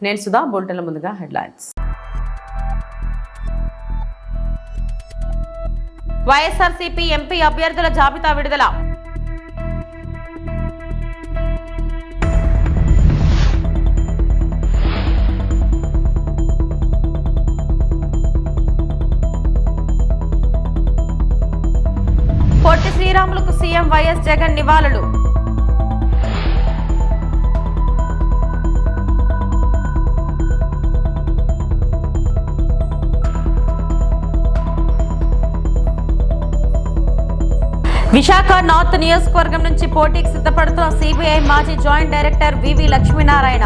నేను సుధా. బులెటిన్ల ముందుగా headlines. YSRCP MP అభ్యర్థుల జాబితా విడుదల. పొట్టి శ్రీరాములకు సీఎం వైఎస్ జగన్ నివాళులు. విశాఖ నార్త్ నియోజకవర్గం నుంచి పోటీకి సిద్ధపడుతున్న సిబిఐ మాజీ జాయింట్ డైరెక్టర్ వివి లక్ష్మీనారాయణ.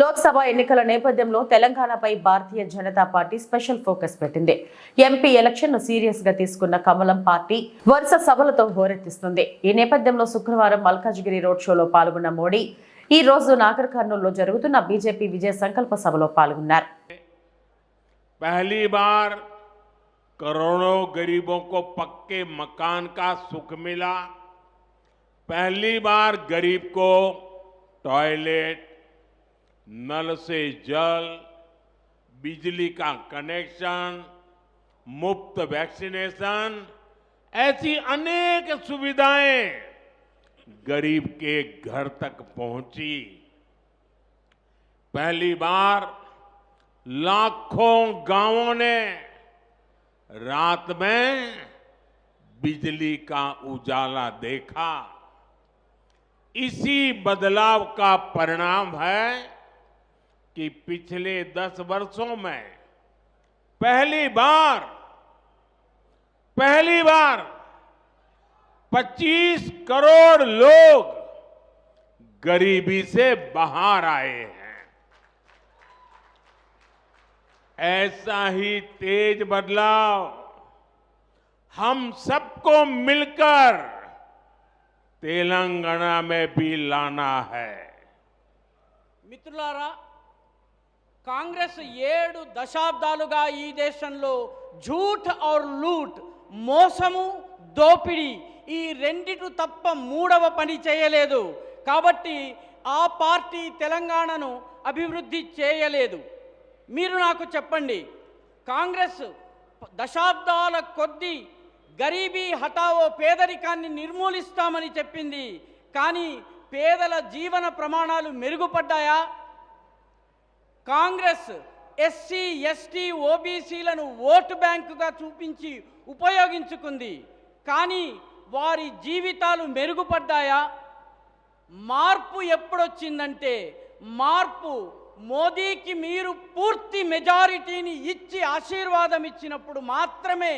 లోక్సభ ఎన్నికల నేపథ్యంలో తెలంగాణపై Bharatiya Janata party special focus పెట్టింది. ఎంపీ ఎలక్షన్ ను సీరియస్ గా తీసుకున్న కమలం పార్టీ వరుస సభలతో హోరెత్తిస్తుంది. ఈ నేపథ్యంలో శుక్రవారం మల్కాజ్గిరి రోడ్ షోలో పాల్గొన్న మోడీ ఈ రోజు నాగర్ కర్నూలులో జరుగుతున్న బీజేపీ విజయ సంకల్ప సభలో పాల్గొన్నారు. पहली बार करोड़ों गरीबों को पक्के मकान का सुख मिला. पहली बार गरीब को टॉयलेट, नल से जल, बिजली का कनेक्शन, मुफ्त वैक्सीनेशन, ऐसी अनेक सुविधाएं गरीब के घर तक पहुंची. पहली बार लाखों गांवों ने रात में बिजली का उजाला देखा. इसी बदलाव का परिणाम है कि पिछले 10 वर्षों में पहली बार 25 करोड़ लोग गरीबी से बाहर आए हैं. ऐसा ही तेज बदलाव हम सबको मिलकर तेलंगाना में भी लाना है. మిత్రులారా, కాంగ్రెస్ 7 దశాబ్దాలుగా ఈ దేశంలో झूठ और लूट, మోసము, దోపిడీ ఈ రెండిటి తప్ప మూడవ పని చేయలేదు. కాబట్టి ఆ పార్టీ తెలంగాణను అభివృద్ధి చేయలేదు. మీరు నాకు చెప్పండి, కాంగ్రెస్ దశాబ్దాల కొద్దీ గరీబీ హటావో పేదరికాన్ని నిర్మూలిస్తామని చెప్పింది. కానీ పేదల జీవన ప్రమాణాలు మెరుగుపడ్డాయా? కాంగ్రెస్ ఎస్సీ, ఎస్టీ, ఓబీసీలను ఓటు బ్యాంకుగా చూపించి ఉపయోగించుకుంది. కానీ వారి జీవితాలు మెరుగుపడ్డాయా? మార్పు ఎప్పుడొచ్చిందంటే, మార్పు మోదీకి మీరు పూర్తి మెజారిటీని ఇచ్చి ఆశీర్వాదం ఇచ్చినప్పుడు మాత్రమే,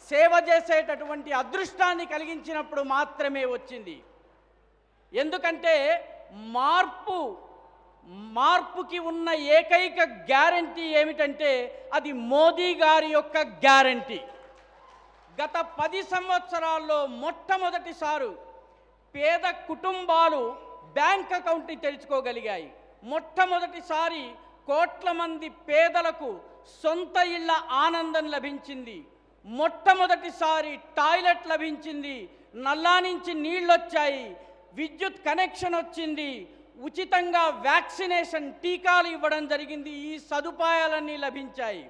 సేవ చేసేటటువంటి అదృష్టాన్ని కలిగించినప్పుడు మాత్రమే వచ్చింది. ఎందుకంటే మార్పుకి ఉన్న ఏకైక గ్యారంటీ ఏమిటంటే అది మోదీ గారి యొక్క గ్యారంటీ. గత 10 సంవత్సరాల్లో మొట్టమొదటిసారి పేద కుటుంబాలు బ్యాంక్ అకౌంట్ని తెరుచుకోగలిగాయి. మొట్టమొదటిసారి కోట్ల మంది పేదలకు సొంత ఇళ్ల ఆనందం లభించింది. మొట్టమొదటిసారి టాయిలెట్ లభించింది. నల్లా నుంచి నీళ్ళొచ్చాయి. విద్యుత్ కనెక్షన్ వచ్చింది. ఉచితంగా వ్యాక్సినేషన్ టీకాలు ఇవ్వడం జరిగింది. ఈ సదుపాయాలన్నీ లభించాయి.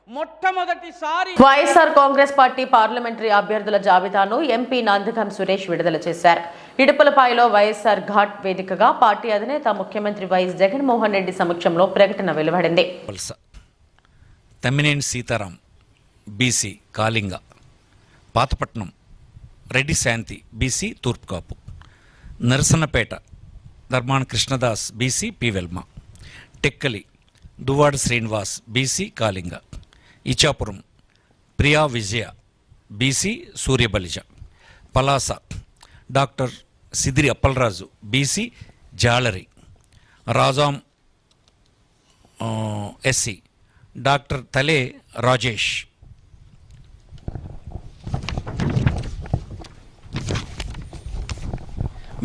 మొట్టమొదటిసారి వైఎస్ఆర్ కాంగ్రెస్ పార్టీ పార్లమెంటరీ అభ్యర్థుల జాబితాను ఎంపీ నందిగం సురేష్ విడుదల చేశారు. ఇడుపులపాయలో వైఎస్ఆర్ ఘాట్ వేదికగా పార్టీ అధినేత ముఖ్యమంత్రి వైఎస్ జగన్మోహన్ రెడ్డి సమక్షంలో ప్రకటన వెలువడింది. Tammineni Sitaram BC Kalinga, Pathapatnam Reddy Shanti BC Turpukapu, Narasannapeta Dharmana Krishnadas BC పివెల్మ, Tekkali Duvvada Srinivas BC Kalinga, Ichapuram Priya Vijaya BC Suryabalija, Palasa doctor Sidiri Appalaraju BC Jalari, Rajam SC doctor Tale Rajesh,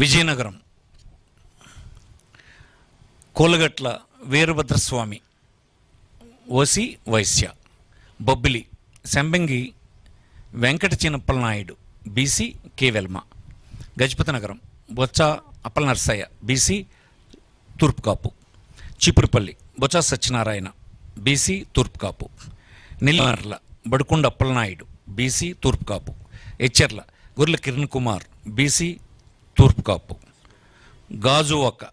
Vizianagaram Kolagatla Veerabhadraswamy OC Vysya, Bobbili Sambangi Venkata Chinnappalanaidu BC K Velama. Gajapathinagaram Botsa Appala Narsayya BC Turpu Kapu. Cheepurupalli Botsa Satyanarayana BC Turpu Kapu. Nellimarla Badukonda Appalanaidu BC Turpu కాపు. Etcherla Gurla Kiran Kumar BC Turpu Kapu. Gajuwaka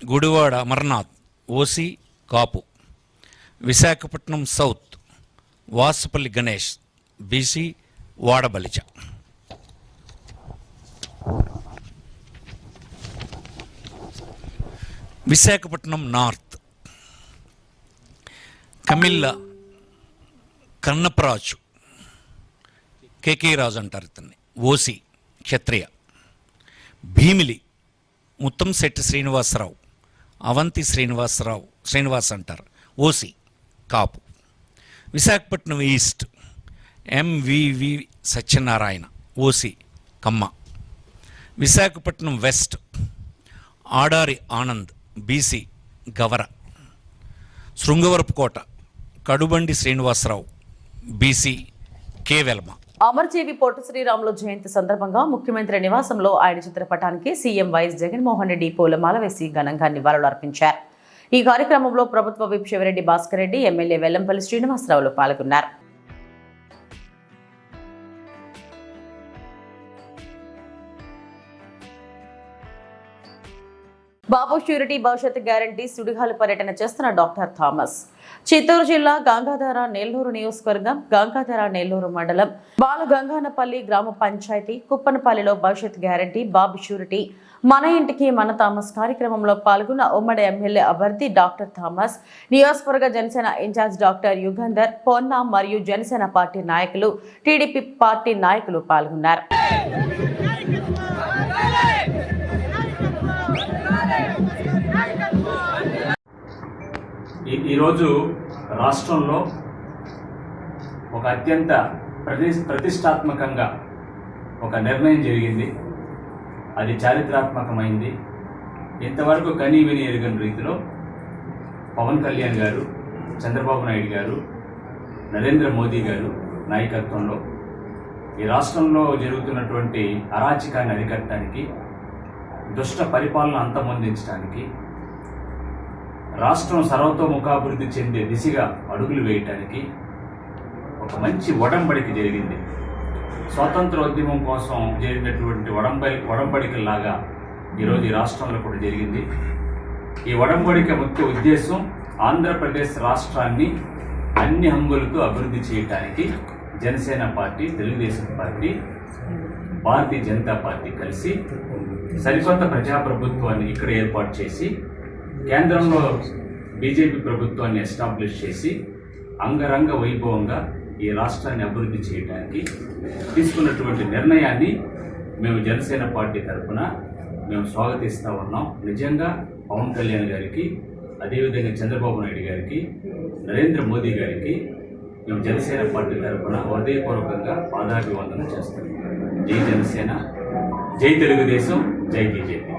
Gudivada Amarnath OC Kapu. Visakhapatnam south Vasupalli Ganesh BC Vadabalija. Visakhapatnam north Kammila Kannaparaju KK Raju అంటారు ఇతన్ని ఓసీ క్షత్రియ. భీమిలి ముత్తంశెట్టి శ్రీనివాసరావు అవంతి శ్రీనివాస్ అంటారు OC Kapu. Visakhapatnam east MVV Satyanarayana OC Kamma. Visakhapatnam west Adari Anand BC Gavara. Srungavarapukota Kadubandi Srinivasarao BC K Velama. Amarajeevi Potti Sriramulu జయంతి సందర్భంగా ముఖ్యమంత్రి నివాసంలో ఆయన చిత్రపటానికి సీఎం వైఎస్ జగన్మోహన్ రెడ్డి పూలమాల వేసి ఘనంగా నివాళులు అర్పించారు. ఈ కార్యక్రమంలో ప్రభుత్వ విప్ శివరెడ్డి భాస్కర్ రెడ్డి, ఎమ్మెల్యే వెల్లంపల్లి శ్రీనివాసరావులు పాల్గొన్నారు. బాబు ష్యూరిటీ భవిష్యత్ గ్యారంటీ సుడిగాలి పర్యటన చేస్తున్న డాక్టర్ థామస్. చిత్తూరు జిల్లా గంగాధర నెల్లూరు నియోజకవర్గం గంగాధర నెల్లూరు మండలం బాలగంగానపల్లి గ్రామ పంచాయతీ కుప్పనపల్లిలో భవిష్యత్ గ్యారంటీ బాబు ష్యూరిటీ మన ఇంటికి మన థామస్ కార్యక్రమంలో పాల్గొన్న ఉమ్మడి ఎమ్మెల్యే అభ్యర్థి డాక్టర్ థామస్, నియోజకవర్గ జనసేన ఇన్ఛార్జ్ డాక్టర్ యుగంధర్ పొన్నా మరియు జనసేన పార్టీ నాయకులు, టీడీపీ పార్టీ నాయకులు పాల్గొన్నారు. ఈరోజు రాష్ట్రంలో ఒక అత్యంత ప్రతిష్టాత్మకంగా ఒక నిర్ణయం జరిగింది. అది చారిత్రాత్మకమైంది. ఇంతవరకు కనీ విని ఎరుగని రీతిలో పవన్ కళ్యాణ్ గారు, చంద్రబాబు నాయుడు గారు, నరేంద్ర మోదీ గారు నాయకత్వంలో ఈ రాష్ట్రంలో జరుగుతున్నటువంటి అరాచకాన్ని అరికట్టడానికి, దుష్ట పరిపాలన అంతమొందించడానికి, రాష్ట్రం సర్వతోముఖాభివృద్ధి చెందే దిశగా అడుగులు వేయటానికి ఒక మంచి ఒడంబడిక జరిగింది. స్వాతంత్రోద్యమం కోసం జరిగినటువంటి ఒడంబడికలాగా ఈరోజు ఈ రాష్ట్రంలో కూడా జరిగింది. ఈ ఒడంబడిక ముఖ్య ఉద్దేశం ఆంధ్రప్రదేశ్ రాష్ట్రాన్ని అన్ని హంగులతో అభివృద్ధి చేయడానికి Janasena party, Telugu Desam party, Bharatiya Janata party కలిసి సరికొత్త ప్రజాప్రభుత్వాన్ని ఇక్కడ ఏర్పాటు చేసి, కేంద్రంలో బీజేపీ ప్రభుత్వాన్ని ఎస్టాబ్లిష్ చేసి అంగరంగ వైభవంగా ఈ రాష్ట్రాన్ని అభివృద్ధి చేయడానికి తీసుకున్నటువంటి నిర్ణయాన్ని మేము జనసేన పార్టీ తరఫున మేము స్వాగతిస్తూ ఉన్నాం. నిజంగా పవన్ కళ్యాణ్ గారికి, అదేవిధంగా చంద్రబాబు నాయుడు గారికి, నరేంద్ర మోదీ గారికి మేము జనసేన పార్టీ తరఫున హృదయపూర్వకంగా పాదాభివందనం చేస్తాం. జై జనసేన, జై తెలుగుదేశం, జై బీజేపీ.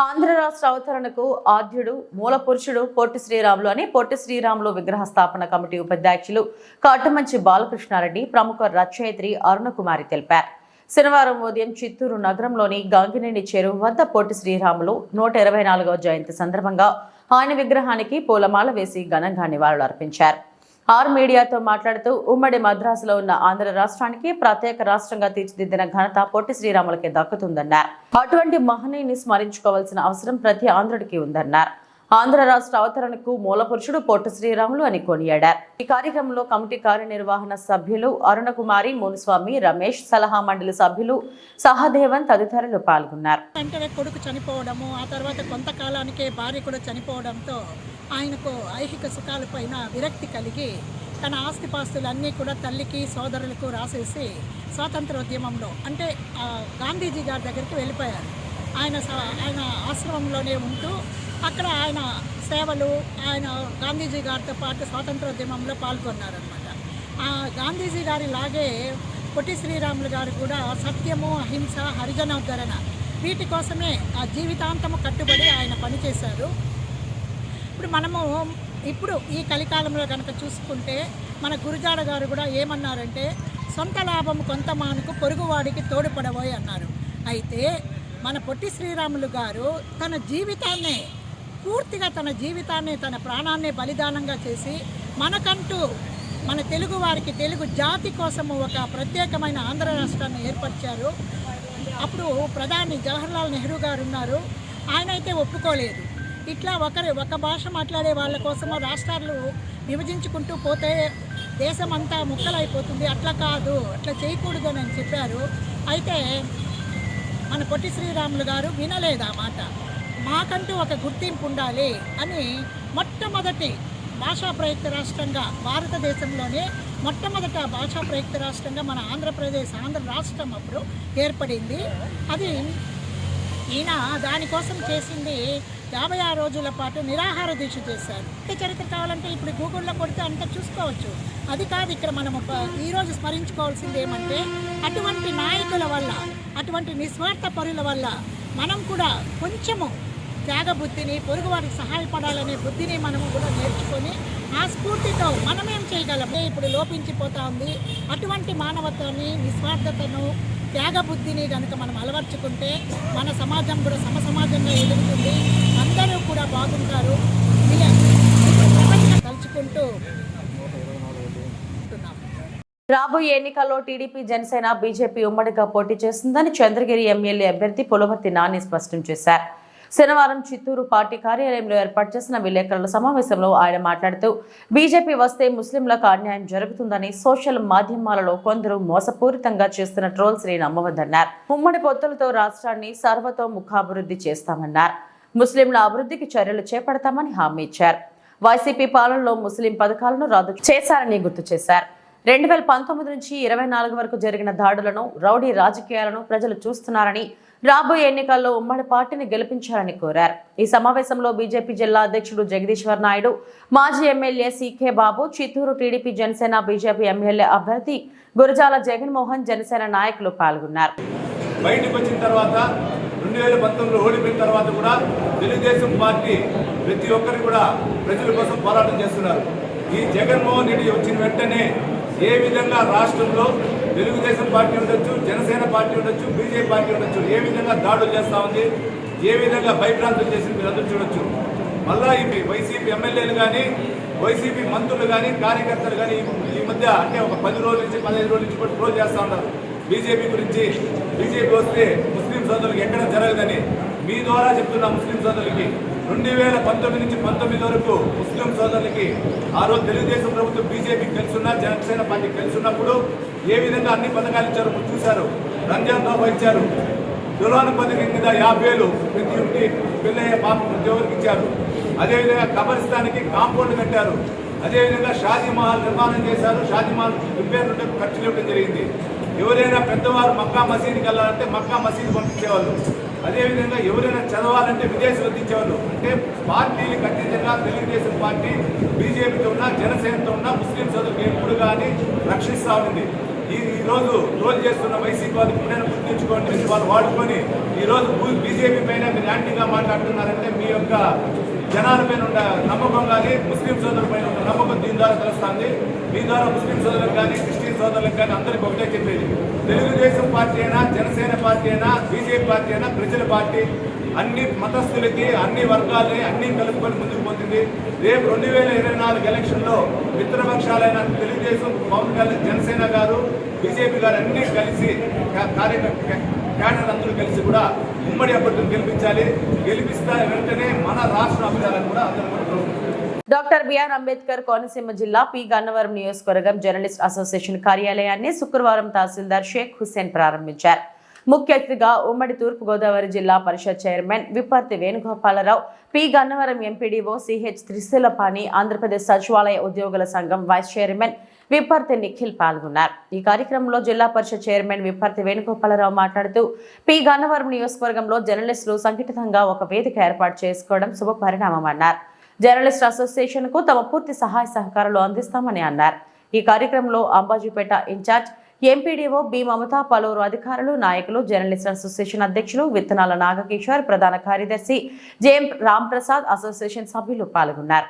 ఆంధ్ర రాష్ట్ర అవతరణకు ఆద్యుడు మూల పురుషుడు పొట్టి శ్రీరాములు అని పొట్టి శ్రీరాములు విగ్రహ స్థాపన కమిటీ ఉపాధ్యక్షులు కాటమంచి బాలకృష్ణారెడ్డి, ప్రముఖ రచయిత్రి అరుణకుమారి తెలిపారు. శనివారం ఉదయం చిత్తూరు నగరంలోని గంగినేని చెరువు వద్ద పొట్టి శ్రీరాములు 124వ జయంతి సందర్భంగా ఆయన విగ్రహానికి పూలమాల వేసి ఘనంగా నివాళులు అర్పించారు. ఆర్ మీడియాతో మాట్లాడుతూ ఉమ్మడి మద్రాసులో ఉన్న ఆంధ్ర రాష్ట్రానికి ప్రత్యేక రాష్ట్రంగా తీర్చిదిద్దిన ఘనత పొట్టి శ్రీరాములకి దక్కుతుందన్నారు. అటువంటి మహనీయుని స్మరించుకోవాల్సిన అవసరం ప్రతి ఆంధ్రుడికి ఉందన్నారు. ఆంధ్ర రాష్ట్ర అవతరణకు మూల పురుషుడు పొట్టి శ్రీరాములు అని కొనియాడారు. ఈ కార్యక్రమంలో కమిటీ కార్యనిర్వహణ సభ్యులు అరుణకుమారి, మునుస్వామి, రమేష్, సలహా మండలి సభ్యులు సహదేవన్ తదితరులు పాల్గొన్నారు. వెంటనే కొడుకు చనిపోవడము, ఆ తర్వాత కొంతకాలానికే భార్య కూడా చనిపోవడంతో ఆయనకు ఐహిక సుఖాలపైన విరక్తి కలిగి తన ఆస్తిపాస్తులన్నీ కూడా తల్లికి, సోదరులకు రాసేసి స్వాతంత్రోద్యమంలో అంటే గాంధీజీ గారి దగ్గరికి వెళ్ళిపోయారు. ఆయన ఆశ్రమంలోనే ఉంటూ అక్కడ ఆయన సేవలు, ఆయన గాంధీజీ గారితో పాటు స్వాతంత్రోద్యమంలో పాల్గొన్నారనమాట. గాంధీజీ గారి లాగే పొట్టి శ్రీరాములు గారు కూడా సత్యము, అహింస, హరిజనోద్ధరణ వీటి కోసమే ఆ జీవితాంతము కట్టుబడి ఆయన పనిచేశారు. ఇప్పుడు ఈ కలికాలంలో కనుక చూసుకుంటే మన గురుజాడ గారు కూడా ఏమన్నారంటే, సొంత లాభం కొంత మానుకు పొరుగువాడికి తోడుపడబోయి అన్నారు. అయితే మన పొట్టి శ్రీరాములు గారు తన జీవితాన్నే పూర్తిగా తన ప్రాణాన్ని బలిదానంగా చేసి మనకంటూ మన తెలుగు వారికి తెలుగు జాతి కోసము ఒక ప్రత్యేకమైన ఆంధ్ర రాష్ట్రాన్ని ఏర్పరిచారు. అప్పుడు ప్రధాని జవహర్లాల్ నెహ్రూ గారు ఉన్నారు. ఆయన అయితే ఒప్పుకోలేదు. ఇట్లా ఒక భాష మాట్లాడే వాళ్ళ కోసము రాష్ట్రాలు విభజించుకుంటూ పోతే దేశం అంతా ముక్కలైపోతుంది, అట్లా కాదు, అట్లా చేయకూడదు అని చెప్పారు. అయితే మన పొట్టి శ్రీరాములు గారు వినలేదు ఆ మాట. మాకంటూ ఒక గుర్తింపు ఉండాలి అని మొట్టమొదటి భాషా ప్రయుక్త రాష్ట్రంగా భారతదేశంలోనే మొట్టమొదట భాషా ప్రయుక్త రాష్ట్రంగా మన ఆంధ్ర రాష్ట్రం అప్పుడు ఏర్పడింది. అది ఈయన దానికోసం చేసింది 56 రోజుల పాటు నిరాహార దీక్ష చేశారు. చరిత్ర కావాలంటే ఇప్పుడు గూగుల్లో కొడితే అంతా చూసుకోవచ్చు. అది కాదు ఇక్కడ మనము ఈరోజు స్మరించుకోవాల్సింది ఏమంటే అటువంటి నాయకుల వల్ల, అటువంటి నిస్వార్థ పరుల వల్ల మనం కూడా కొంచెము త్యాగబుద్ధిని, పొరుగువారికి సహాయపడాలనే బుద్ధిని మనము కూడా నేర్చుకొని ఆ స్ఫూర్తితో మనమేం చేయగలమే ఇప్పుడు లోపించిపోతూ ఉంది. అటువంటి మానవత్వాన్ని, నిస్వార్థతను, త్యాగబుద్ధిని కనుక మనం అలవర్చుకుంటే మన సమాజం కూడా సమసమాజంగా ఎదుగుతుంది. అందరూ కూడా బాగుంటారు. తలుచుకుంటూ రాబోయే ఎన్నికల్లో టీడీపీ, జనసేన, బీజేపీ ఉమ్మడిగా పోటీ చేస్తుందని చంద్రగిరి ఎమ్మెల్యే అభ్యర్థి పులవర్తి నాని స్పష్టం చేశారు. శనివారం చిత్తూరు పార్టీ కార్యాలయంలో ఏర్పాటు చేసిన విలేకరుల సమావేశంలో ఆయన మాట్లాడుతూ బీజేపీ వస్తే ముస్లింలకు అన్యాయం జరుగుతుందని సోషల్ మాధ్యమాలలో కొందరు మోసపూరితంగా చేస్తున్న ట్రోల్స్ ని నమ్మవద్దన్నారు. ఉమ్మడి పొత్తులతో రాష్ట్రాన్ని సర్వతోముఖాభివృద్ధి చేస్తామన్నారు. ముస్లింల అభివృద్ధికి చర్యలు చేపడతామని హామీ ఇచ్చారు. వైసీపీ పాలనలో ముస్లిం పథకాలను రద్దు చేశారని గుర్తు చేశారు. 2019 నుంచి 24 వరకు జరిగిన దాడులను, రౌడీ రాజకీయాలను ప్రజలు చూస్తున్నారని, రాబోయే ఎన్నికల్లో ఉమ్మడి పార్టీని గెలిపించాలని కోరారు. ఈ సమావేశంలో బీజేపీ జిల్లా అధ్యక్షుడు జగదీశ్వర్ నాయుడు, మాజీ MLA CK Babu, Chittoor TDP, Janasena, BJP MLA అభ్యర్థి గురజాల జగన్మోహన్, జనసేన నాయకులు పాల్గొన్నారు. బయటకు వచ్చిన తర్వాత 2019లో ఓడిపోయిన తర్వాత కూడా తెలుగుదేశం పార్టీ ప్రతి ఒక్కరు కూడా ప్రజల కోసం పోరాటం చేస్తున్నారు. ఈ జగన్మోహన్ రెడ్డి వచ్చిన వెంటనే ఏ విధంగా రాష్ట్రంలో తెలుగుదేశం పార్టీ ఉండొచ్చు, జనసేన పార్టీ ఉండొచ్చు, బీజేపీ పార్టీ ఉండొచ్చు, ఏ విధంగా దాడులు చేస్తూ ఉంది, ఏ విధంగా భయభ్రాంతులు చేసింది మీరు అందరూ చూడొచ్చు. మళ్ళా ఈ వైసీపీ ఎమ్మెల్యేలు కానీ, వైసీపీ మంత్రులు కానీ, కార్యకర్తలు కానీ ఈ మధ్య అంటే ఒక 10 రోజుల నుంచి 15 రోజుల నుంచి కూడా ట్రోల్ చేస్తూ ఉన్నారు బీజేపీ గురించి. బీజేపీ వస్తే ముస్లిం సోదరులకు ఎక్కడ జరగదని మీ ద్వారా చెప్తున్నా. ముస్లిం సోదరులకి 2019 నుంచి 19 వరకు ముస్లిం సోదరులకి ఆ రోజు తెలుగుదేశం ప్రభుత్వం బీజేపీకి తెలుసున్నా, జనసేన పార్టీకి తెలుసున్నప్పుడు ఏ విధంగా అన్ని పథకాలు ఇచ్చారో చూశారు. రంజాన్ తోఫా ఇచ్చారు, దులాన్ పథకం కింద 50,000 ప్రతి ఇంటి పెళ్ళయ్యే పాప ప్రతి ఒక్కరికి ఇచ్చారు. అదేవిధంగా కబరిస్తానికి కాంపౌండ్ కట్టారు. అదేవిధంగా షాదీ మహల్ నిర్మాణం చేశారు. షాదీ మహల్ రిపేర్ ఖర్చులు ఇవ్వడం జరిగింది. ఎవరైనా పెద్దవారు మక్కా మసీదుకి వెళ్ళాలంటే మక్కా మసీదు పంపించేవాళ్ళు. అదేవిధంగా ఎవరైనా చదవాలంటే విదేశాలు తెచ్చేవాళ్ళు. అంటే పార్టీలకు అతీతంగా తెలుగుదేశం పార్టీ బీజేపీతో ఉన్న, జనసేనతో ఉన్న ముస్లిం సోదరులకు ఎప్పుడు కానీ రక్షిస్తూ ఉంది. ఈరోజు ట్రోల్ చేస్తున్న వైసీపీ వాళ్ళు ఇప్పుడైనా గుర్తించుకోండి. వాళ్ళు వాడుకొని ఈరోజు బీజేపీ పైన మీరు యాంటీగా మాట్లాడుతున్నారంటే మీ యొక్క జనాల పైన ఉన్న నమ్మకం కానీ, ముస్లిం సోదరుల పైన ఉన్న నమ్మకం దీని ద్వారా తెలుస్తుంది. మీ ద్వారా ముస్లిం సోదరులకు కానీ, క్రిస్టియన్ సోదరులకు కానీ అందరికీ ఒకటే చెప్పేది, తెలుగుదేశం పార్టీ అయినా, జనసేన పార్టీ అయినా, బీజేపీ పార్టీ అయినా ప్రజల పార్టీ. అన్ని మతస్థులకి, అన్ని వర్గాలని అన్ని కలుపుకొని ముందుకు పోతుంది. రేపు 2024 ఎలక్షన్లో మిత్రపక్షాలైన తెలుగుదేశం, పవన్ కళ్యాణ్, జనసేన గారు, బీజేపీ గారు అన్ని కలిసి క్యాడర్ అందరూ కలిసి కూడా ఉమ్మడి అభ్యర్థులు గెలిపించాలి. గెలిపిస్తా వెంటనే మన రాష్ట్ర అభివృద్ధిని కూడా అందరూ. డాక్టర్ బిఆర్ అంబేద్కర్ కోనసీమ జిల్లా పి గన్నవరం నియోజకవర్గం జర్నలిస్ట్ అసోసియేషన్ కార్యాలయాన్ని శుక్రవారం తహసీల్దార్ షేక్ హుస్సేన్ ప్రారంభించారు. ముఖ్య అతిథిగా ఉమ్మడి తూర్పుగోదావరి Zilla Parishad chairman Vipparthi Venugopalarao, P Gannavaram MPDO CH Trishulapani, Andhra Pradesh సచివాలయ ఉద్యోగుల సంఘం వైస్ చైర్మన్ విప్పర్తి నిఖిల్ పాల్గొన్నారు. ఈ కార్యక్రమంలో జిల్లా పరిషత్ చైర్మన్ విప్పర్తి వేణుగోపాలరావు మాట్లాడుతూ పి గన్నవరం నియోజకవర్గంలో జర్నలిస్టులు సంఘటితంగా ఒక వేదిక ఏర్పాటు చేసుకోవడం శుభ పరిణామమన్నారు. జర్నలిస్ట్ అసోసియేషన్ కు తమ పూర్తి సహాయ సహకారాలు అందిస్తామని అన్నారు. ఈ కార్యక్రమంలో అంబాజీపేట ఇన్ఛార్జ్ ఎంపీడీఓ బి మమత, పలువురు అధికారులు, నాయకులు, జర్నలిస్ట్ అసోసియేషన్ అధ్యక్షులు విత్తనాల నాగకిషోర్, ప్రధాన కార్యదర్శి జేఎం రాంప్రసాద్, అసోసియేషన్ సభ్యులు పాల్గొన్నారు.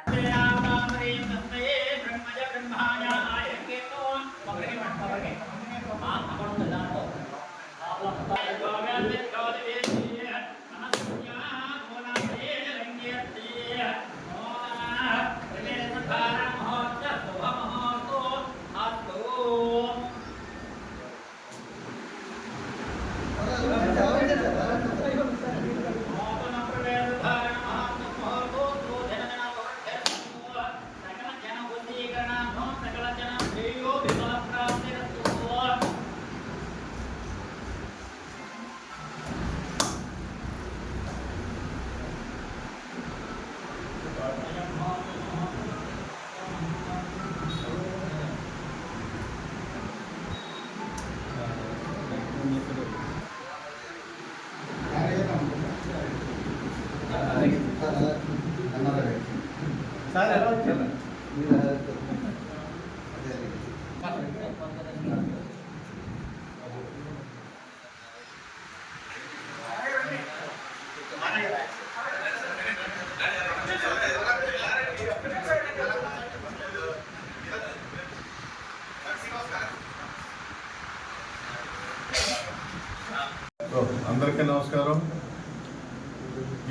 అందరికీ నమస్కారం.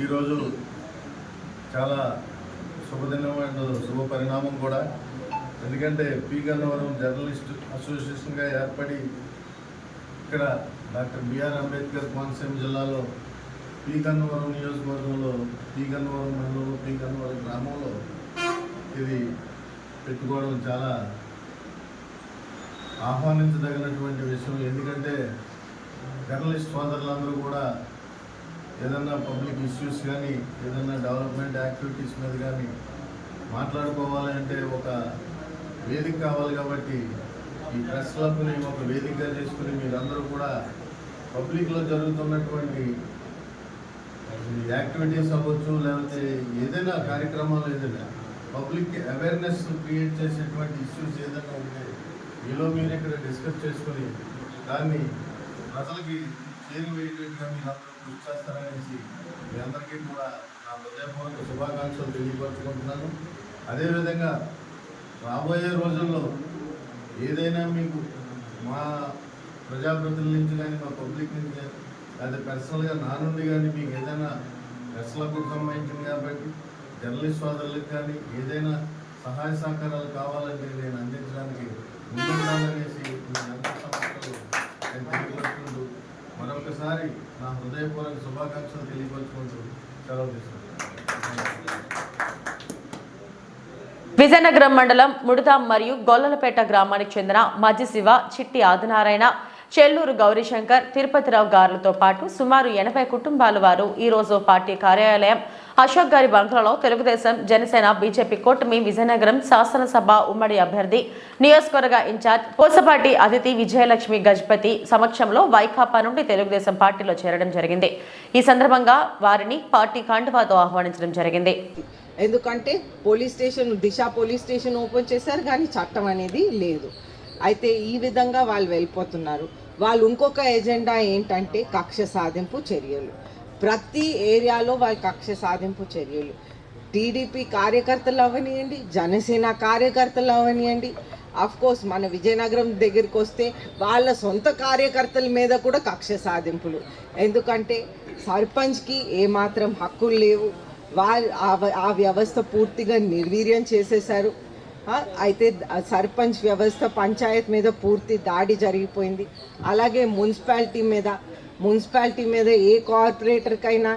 ఈరోజు చాలా శుభదినం అండ్ శుభ పరిణామం కూడా. ఎందుకంటే పి గన్నవరం జర్నలిస్ట్ అసోసియేషన్గా ఏర్పడి ఇక్కడ డాక్టర్ బిఆర్ అంబేద్కర్ కోనసీమ జిల్లాలో పి గన్నవరం నియోజకవర్గంలో పి గన్నవరం మండలంలో పి గన్నవరం గ్రామంలో ఇది పెట్టుకోవడం చాలా ఆహ్వానించదగినటువంటి విషయం. ఎందుకంటే జర్నలిస్ట్ సోదరులందరూ కూడా ఏదన్నా పబ్లిక్ ఇష్యూస్ కానీ ఏదన్నా డెవలప్మెంట్ యాక్టివిటీస్ మీద కానీ మాట్లాడుకోవాలి అంటే ఒక వేదిక కావాలి. కాబట్టి ఈ ప్రెస్ క్లబ్ని ఒక వేదికగా చేసుకుని మీరందరూ కూడా పబ్లిక్లో జరుగుతున్నటువంటి యాక్టివిటీస్ అవ్వచ్చు, లేకపోతే ఏదైనా కార్యక్రమాలు ఏదైనా పబ్లిక్ అవేర్నెస్ క్రియేట్ చేసేటువంటి ఇష్యూస్ ఏదైనా ఉంటే మీలో మీరు ఇక్కడ డిస్కస్ చేసుకుని దాన్ని ప్రజలకి చేరువేయగా మీరందరూ కృషి చేస్తారనేసి మీ అందరికీ కూడా నా హృదయపూర్వక శుభాకాంక్షలు తెలియపరచుకుంటున్నాను. అదేవిధంగా రాబోయే రోజుల్లో ఏదైనా మీకు మా ప్రజాప్రతినిధుల నుంచి కానీ మా పబ్లిక్ నుంచి కానీ లేదా పర్సనల్గా నా నుండి కానీ మీకు ఏదైనా ప్రెస్లకు సంబంధించింది కాబట్టి జర్నలిస్ట్ సోదరులకు కానీ ఏదైనా సహాయ సహకారాలు కావాలంటే నేను అందించడానికి ముందుండాలనేసి మీ అందరి సమస్యలు నేను తెలియపరుచుకుంటూ మరొకసారి నా హృదయపూర్వక శుభాకాంక్షలు తెలియపరుచుకుంటూ సెలవు తీసుకుంటాను. విజయనగరం మండలం ముడతాం మరియు గొల్లలపేట గ్రామానికి చెందిన మజ్జి శివ, చిట్టి ఆదినారాయణ, చెల్లూరు గౌరీశంకర్, తిరుపతిరావు గారులతో పాటు సుమారు 80 కుటుంబాల వారు ఈరోజు పార్టీ కార్యాలయం అశోక్ గారి బంగ్లాలో తెలుగుదేశం, జనసేన, బీజేపీ కూటమి విజయనగరం శాసనసభ ఉమ్మడి అభ్యర్థి, నియోజకవర్గ ఇన్ఛార్జ్ పూసపాటి అతిథి విజయలక్ష్మి గజపతి సమక్షంలో వైకాపా నుండి తెలుగుదేశం పార్టీలో చేరడం జరిగింది. ఈ సందర్భంగా వారిని పార్టీ కండువాతో ఆహ్వానించడం జరిగింది. ఎందుకంటే దిశ పోలీస్ స్టేషన్ ఓపెన్ చేశారు కానీ చట్టం అనేది లేదు. అయితే ఈ విధంగా వాళ్ళు వెళ్ళిపోతున్నారు. వాళ్ళు ఇంకొక ఎజెండా ఏంటంటే కక్ష సాధింపు చర్యలు. ప్రతి ఏరియాలో వాళ్ళ కక్ష సాధింపు చర్యలు. టీడీపీ కార్యకర్తలు అవనియండి, జనసేన కార్యకర్తలు అవనియండి, కోర్స్ మన విజయనగరం దగ్గరికి వస్తే వాళ్ళ సొంత కార్యకర్తల మీద కూడా కక్ష సాధింపులు. ఎందుకంటే సర్పంచ్కి ఏమాత్రం హక్కులు లేవు. ఆ వ్యవస్థ పూర్తిగా నిర్వీర్యం చేసేశారు. అయితే సర్పంచ్ వ్యవస్థ, పంచాయత్ మీద పూర్తి దాడి జరిగిపోయింది. అలాగే మున్సిపాలిటీ మీద ఏ కార్పొరేటర్కైనా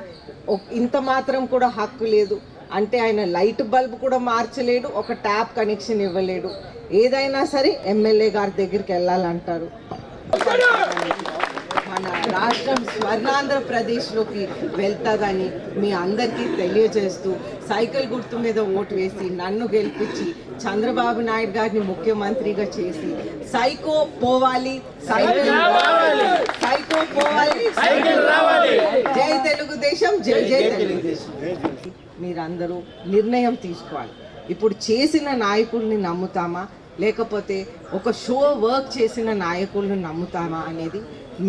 ఇంత మాత్రం కూడా హక్కు లేదు. అంటే ఆయన లైట్ బల్బ్ కూడా మార్చలేడు, ఒక ట్యాప్ కనెక్షన్ ఇవ్వలేడు. ఏదైనా సరే ఎమ్మెల్యే గారి దగ్గరికి వెళ్ళాలంటారు. మన రాష్ట్రం స్వర్ణాంధ్రప్రదేశ్లోకి వెళ్తాదని మీ అందరికీ తెలియజేస్తూ సైకిల్ గుర్తు మీద ఓటు వేసి నన్ను గెలిపించి చంద్రబాబు నాయుడు గారిని ముఖ్యమంత్రిగా చేసి సైకో పోవాలి, సైకిల్ పోవాలి, జై తెలుగుదేశం, జై జై తెలుగుదేశం. మీరందరూ నిర్ణయం తీసుకోవాలి. ఇప్పుడు చేసిన నాయకుల్ని నమ్ముతామా లేకపోతే ఒక షో వర్క్ చేసిన నాయకులను నమ్ముతామా అనేది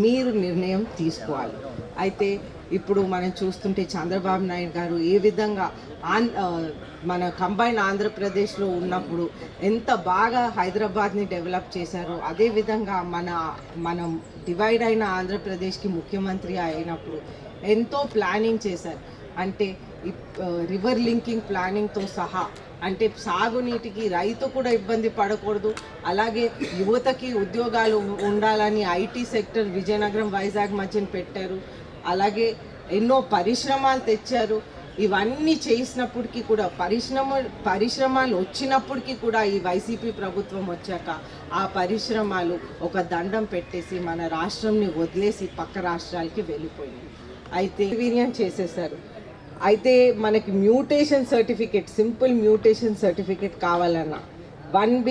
మీరు నిర్ణయం తీసుకోవాలి. అయితే ఇప్పుడు మనం చూస్తుంటే చంద్రబాబు నాయుడు గారు ఏ విధంగా మన కంబైన్ ఆంధ్రప్రదేశ్లో ఉన్నప్పుడు ఎంత బాగా హైదరాబాద్ని డెవలప్ చేశారో, అదేవిధంగా మనం డివైడ్ అయిన ఆంధ్రప్రదేశ్కి ముఖ్యమంత్రి అయినప్పుడు ఎంతో ప్లానింగ్ చేశారు. అంటే రివర్ లింకింగ్ ప్లానింగ్తో సహా, అంటే సాగునీటికి రైతు కూడా ఇబ్బంది పడకూడదు, అలాగే యువతకి ఉద్యోగాలు ఉండాలని ఐటీ సెక్టర్ విజయనగరం, వైజాగ్ మధ్యన పెట్టారు. అలాగే ఎన్నో పరిశ్రమలు తెచ్చారు. ఇవన్నీ చేసినప్పటికీ కూడా పరిశ్రమలు వచ్చినప్పటికీ కూడా ఈ వైసీపీ ప్రభుత్వం వచ్చాక ఆ పరిశ్రమలు ఒక దండం పెట్టేసి మన రాష్ట్రంని వదిలేసి పక్క రాష్ట్రాలకి వెళ్ళిపోయింది. అయితే వీర్యం చేసేసారు. అయితే మనకి mutation certificate, simple mutation certificate కావాలన్నా, 1B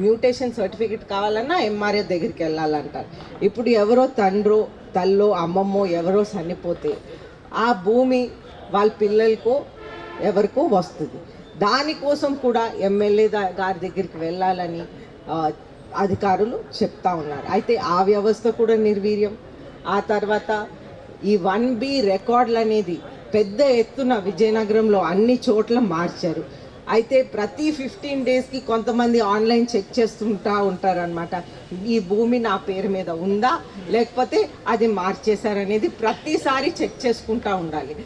మ్యూటేషన్ సర్టిఫికేట్ కావాలన్నా ఎంఆర్ఓ దగ్గరికి వెళ్ళాలంటారు. ఇప్పుడు ఎవరో తండ్రో తల్లో అమ్మమ్మో ఎవరో చనిపోతే ఆ భూమి వాళ్ళ పిల్లలకో ఎవరికో వస్తుంది. దానికోసం కూడా ఎమ్మెల్యే గారి దగ్గరికి వెళ్ళాలని అధికారులు చెప్తా ఉన్నారు. అయితే ఆ వ్యవస్థ కూడా నిర్వీర్యం. ఆ తర్వాత ఈ 1B రికార్డులు అనేది పెద్ద ఎత్తున విజయనగరంలో అన్ని చోట్ల మార్చారు. అయితే ప్రతి 15 డేస్కి కొంతమంది ఆన్లైన్ చెక్ చేస్తుంటా ఉంటారనమాట. ఈ భూమి నా పేరు మీద ఉందా లేకపోతే అది మార్చేశారనేది ప్రతిసారి చెక్ చేసుకుంటా ఉండాలి.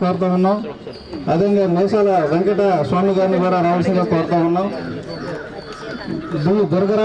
కోరుతా ఉన్నాం. అదేవిధంగా మైసాల వెంకట స్వామి గారిని కూడా రావాల్సిందిగా కోరుతా ఉన్నాం.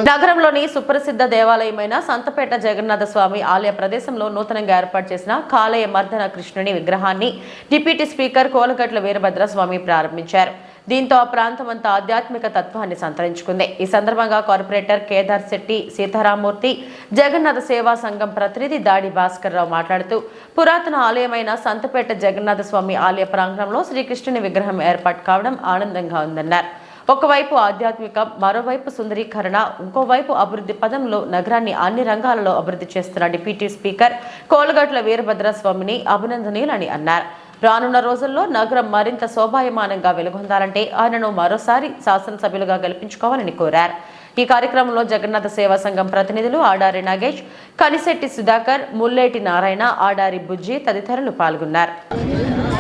నగరంలోని సుప్రసిద్ధ దేవాలయమైన సంతపేట జగన్నాథ స్వామి ఆలయ ప్రదేశంలో నూతనంగా ఏర్పాటు చేసిన కాలయ మర్దన కృష్ణుని విగ్రహాన్ని డిప్యూటీ స్పీకర్ కోలగట్ల వీరభద్ర స్వామి ప్రారంభించారు. దీంతో ఆ ప్రాంతమంతా ఆధ్యాత్మిక తత్వాన్ని సంతరించుకుంది. ఈ సందర్భంగా కార్పొరేటర్ కేదార్ శెట్టి సీతారామూర్తి, జగన్నాథ సేవా సంఘం ప్రతినిధి దాడి భాస్కర్ రావు మాట్లాడుతూ పురాతన ఆలయమైన సంతపేట జగన్నాథ స్వామి ఆలయ ప్రాంగణంలో శ్రీకృష్ణుని విగ్రహం ఏర్పాటు కావడం ఆనందంగా ఉందన్నారు. ఒకవైపు ఆధ్యాత్మికం, మరోవైపు సుందరీకరణ, ఇంకోవైపు అభివృద్ధి పదంలో నగరాన్ని అన్ని రంగాలలో అభివృద్ధి చేస్తున్న డిప్యూటీ స్పీకర్ కోలగట్ల వీరభద్ర స్వామిని అభినందనీయులని అన్నారు. రానున్న రోజుల్లో నగరం మరింత శోభాయమానంగా వెలుగొందాలంటే ఆయనను మరోసారి శాసనసభ్యులుగా గెలిపించుకోవాలని కోరారు. ఈ కార్యక్రమంలో జగన్నాథ సేవా సంఘం ప్రతినిధులు ఆడారి నాగేష్, కనిశెట్టి సుధాకర్, ముల్లేటి నారాయణ, ఆడారి బుజ్జి తదితరులు పాల్గొన్నారు.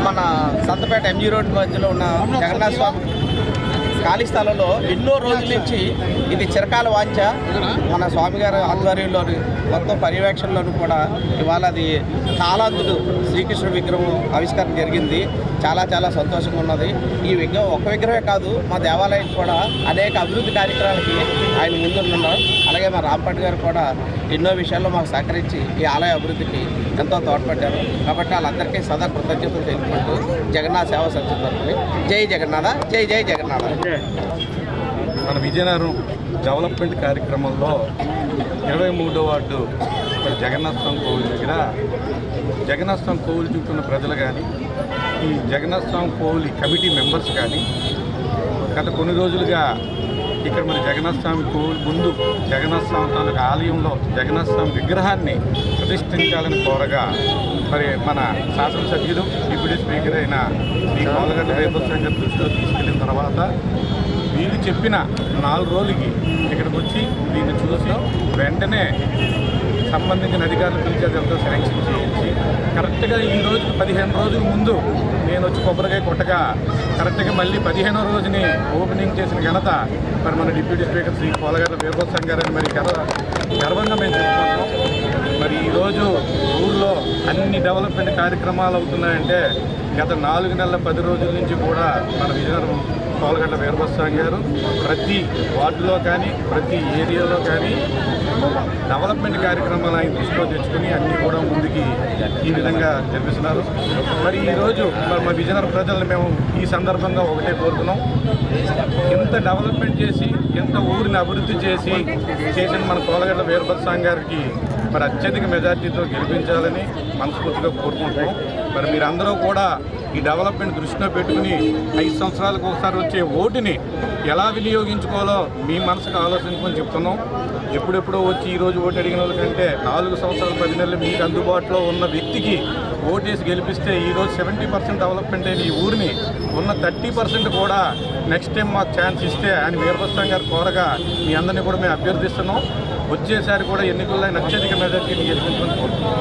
మన సంతపేట ఎంజీ రోడ్ మధ్యలో ఉన్న జగన్నాథ స్వామి ఖాళీ స్థలంలో ఎన్నో రోజుల నుంచి ఇది చిరకాల వాంఛ. మన స్వామిగారి ఆధ్వర్యంలోని మొత్తం పర్యవేక్షణలోనూ కూడా ఇవాళ అది కాలాంతుడు శ్రీకృష్ణుడి విగ్రహం ఆవిష్కరణ జరిగింది. చాలా చాలా సంతోషంగా ఉన్నది. ఈ విగ్రహం ఒక్క విగ్రహమే కాదు, మా దేవాలయం కూడా అనేక అభివృద్ధి కార్యక్రమాలకి ఆయన ముందున్నారు. అలాగే మా రాంపట్ గారు కూడా ఎన్నో విషయాల్లో మాకు సహకరించి ఈ ఆలయ అభివృద్ధికి ఎంతో తోడ్పడ్డారు. కాబట్టి వాళ్ళందరికీ సదా కృతజ్ఞతలు తెలుపుకుంటూ జగన్నాథ సేవా సంస్థ తరపున జై జగన్నాథ, జై జై జగన్నాథ. మన విజయనగరం డెవలప్మెంట్ కార్యక్రమంలో 23వ వార్డు జగన్నాథ స్వామి కోవిల్ దగ్గర జగన్నాథ స్వామి కోవిల్ చుట్టూ ఉన్న ప్రజలు కానీ, ఈ జగన్నాథ స్వామి కోవిల్ కమిటీ మెంబర్స్ కానీ గత కొన్ని రోజులుగా ఇక్కడ మన జగన్నాథ స్వామి కోవిల్ ముందు జగన్నాథ స్వామి తాలూకు ఆలయంలో జగన్నాథ స్వామి విగ్రహాన్ని ప్రతిష్ఠించాలని కోరగా మరి మన శాసనసభ్యులు డిప్యూటీ స్పీకర్ అయిన శ్రీ కోలగట్ల వీరభద్ర గారి దృష్టిలో తీసుకెళ్లిన తర్వాత వీళ్ళు చెప్పిన 4 రోజులకి ఇక్కడికి వచ్చి దీన్ని చూసి వెంటనే సంబంధించిన అధికారులు పిలిచి అదంతా శాంక్షన్ చేయించి కరెక్ట్గా ఈ రోజుకి 15 రోజుల ముందు నేను వచ్చి కొబ్బరికాయ కొట్టగా కరెక్ట్గా మళ్ళీ 15వ రోజుని ఓపెనింగ్ చేసిన ఘనత మరి మన డిప్యూటీ స్పీకర్ శ్రీ కోలగట్ల వీరభద్ర గారని మరి గర్వంగా మేము చెప్పుకుంటున్నాం. మరి ఈరోజు ఊళ్ళో అన్ని డెవలప్మెంట్ కార్యక్రమాలు అవుతున్నాయంటే గత 4 నెలల 10 రోజుల నుంచి కూడా మన విజయనగరం కోలగట్ల వీరభద్ర గారు ప్రతి వార్డులో కానీ ప్రతి ఏరియాలో కానీ డెవలప్మెంట్ కార్యక్రమాలు ఆయన దృష్టిలో తెచ్చుకుని అన్నీ కూడా ముందుకి ఈ విధంగా జరిపిస్తున్నారు. మరి ఈరోజు మరి మా విజయనగరం ప్రజలను మేము ఈ సందర్భంగా ఒకటే కోరుతున్నాం. ఎంత డెవలప్మెంట్ చేసి ఎంత ఊరిని అభివృద్ధి చేసిన మన కోలగట్ల వీరభద్ర గారికి మరి అత్యధిక మెజార్టీతో గెలిపించాలని మనస్ఫూర్తిగా కోరుకుంటున్నాం. మరి మీరందరూ కూడా ఈ డెవలప్మెంట్ దృష్టిలో పెట్టుకుని 5 సంవత్సరాలకు ఒకసారి వచ్చే ఓటుని ఎలా వినియోగించుకోవాలో మీ మనసుకు ఆలోచించుకొని చెప్తున్నాం. ఎప్పుడెప్పుడో వచ్చి ఈరోజు ఓటు అడిగిన వాళ్ళకంటే 4 సంవత్సరాలు 10 నెలలు మీకు అందుబాటులో ఉన్న వ్యక్తికి ఓటేసి గెలిపిస్తే ఈరోజు 70% డెవలప్మెంట్ అయిన ఈ ఊరిని ఉన్న 30% కూడా నెక్స్ట్ టైం మాకు ఛాన్స్ ఇస్తే ఆయన వీరభద్ర గారు కోరగా మీ అందరినీ కూడా మేము అభ్యర్థిస్తున్నాం. వచ్చేసారి కూడా ఎన్నికల్లో అత్యధిక మెజార్టీని గెలిపించమని కోరుతున్నాం.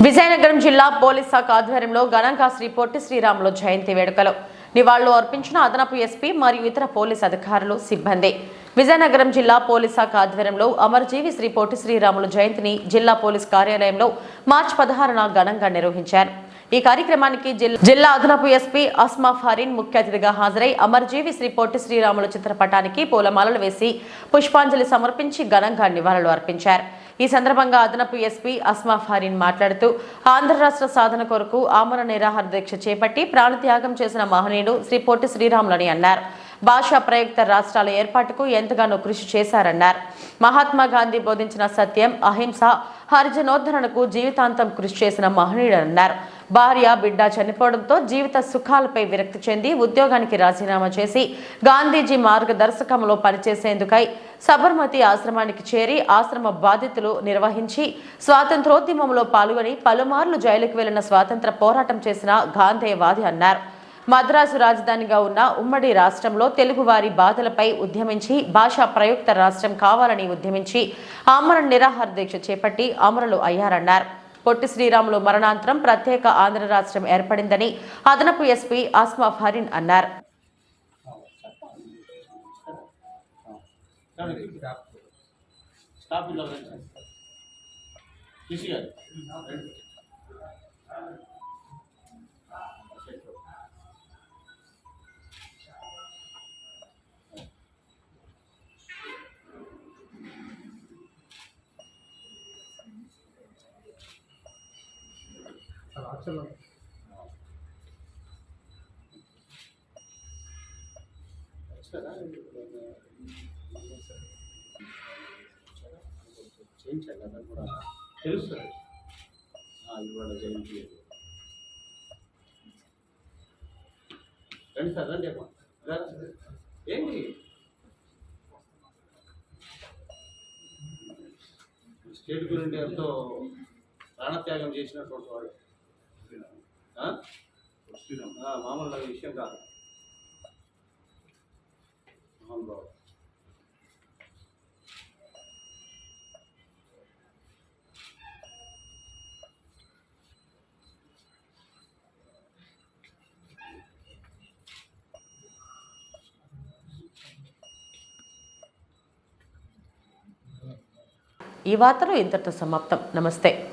విజయనగరం జిల్లా పోలీస్ శాఖ ఆధ్వర్యంలో ఘనంగా శ్రీ పొట్టి శ్రీరాములు జయంతి వేడుకలు నివాళులు అర్పించిన అదనపు ఎస్పీ మరియు ఇతర పోలీస్ అధికారులు, సిబ్బంది. విజయనగరం జిల్లా పోలీస్ శాఖ ఆధ్వర్యంలో అమరజీవి శ్రీ పొట్టి శ్రీరాములు జయంతిని జిల్లా పోలీస్ కార్యాలయంలో మార్చి 16న ఘనంగా నిర్వహించారు. ఈ కార్యక్రమానికి జిల్లా అదనపు ఎస్పీ అస్మా ఫారిన్ ముఖ్య అతిథిగా హాజరై అమరజీవి శ్రీ పొట్టి శ్రీరాములు చిత్రపటానికి పూలమాలలు వేసి పుష్పాంజలి సమర్పించి ఘనంగా నివాళులు అర్పించారు. ఈ సందర్భంగా అదనపు ఎస్పీ అస్మా ఫారిన్ మాట్లాడుతూ ఆంధ్ర రాష్ట్ర సాధన కొరకు ఆమరణ నిరాహార దీక్ష చేపట్టి ప్రాణత్యాగం చేసిన మహనీయుడు శ్రీ పొట్టి శ్రీరాములని అన్నారు. భాషా ప్రయుక్త రాష్ట్రాల ఏర్పాటుకు ఎంతగానో కృషి చేశారన్నారు. మహాత్మా గాంధీ బోధించిన సత్యం, అహింస, హరిజనోద్ధరణకు జీవితాంతం కృషి చేసిన మహనీయుడన్నారు. భార్య, బిడ్డ చనిపోవడంతో జీవిత సుఖాలపై విరక్తి చెంది ఉద్యోగానికి రాజీనామా చేసి గాంధీజీ మార్గదర్శకంలో పనిచేసేందుకై సబర్మతి ఆశ్రమానికి చేరి ఆశ్రమ బాధ్యతలు నిర్వహించి స్వాతంత్రోద్యమంలో పాల్గొని పలుమార్లు జైలుకు వెళ్లిన స్వాతంత్ర పోరాటం చేసిన గాంధేయవాది అన్నారు. మద్రాసు రాజధానిగా ఉన్న ఉమ్మడి రాష్ట్రంలో తెలుగువారి బాధలపై ఉద్యమించి భాషా ప్రయుక్త రాష్ట్రం కావాలని ఉద్యమించి ఆమరణ నిరాహార దీక్ష చేపట్టి అమరులు అయ్యారన్నారు. పొట్టి శ్రీరాములు మరణాంతరం ప్రత్యేక ఆంధ్ర రాష్ట్రం ఏర్పడిందని అదనపు ఎస్పీ ఆస్మా ఫరీన్ అన్నారు. తెలుస్తుంది ఇవాళ జయంతి రండి సార్, రండి అమ్మా. ఏంటి స్టేట్ గురించి ఎంతో ప్రాణత్యాగం చేసినటువంటి వాడు మామూలు విషయం కాదు. అవును. ఈ వార్తలు ఇంతటితో సమాప్తం. నమస్తే.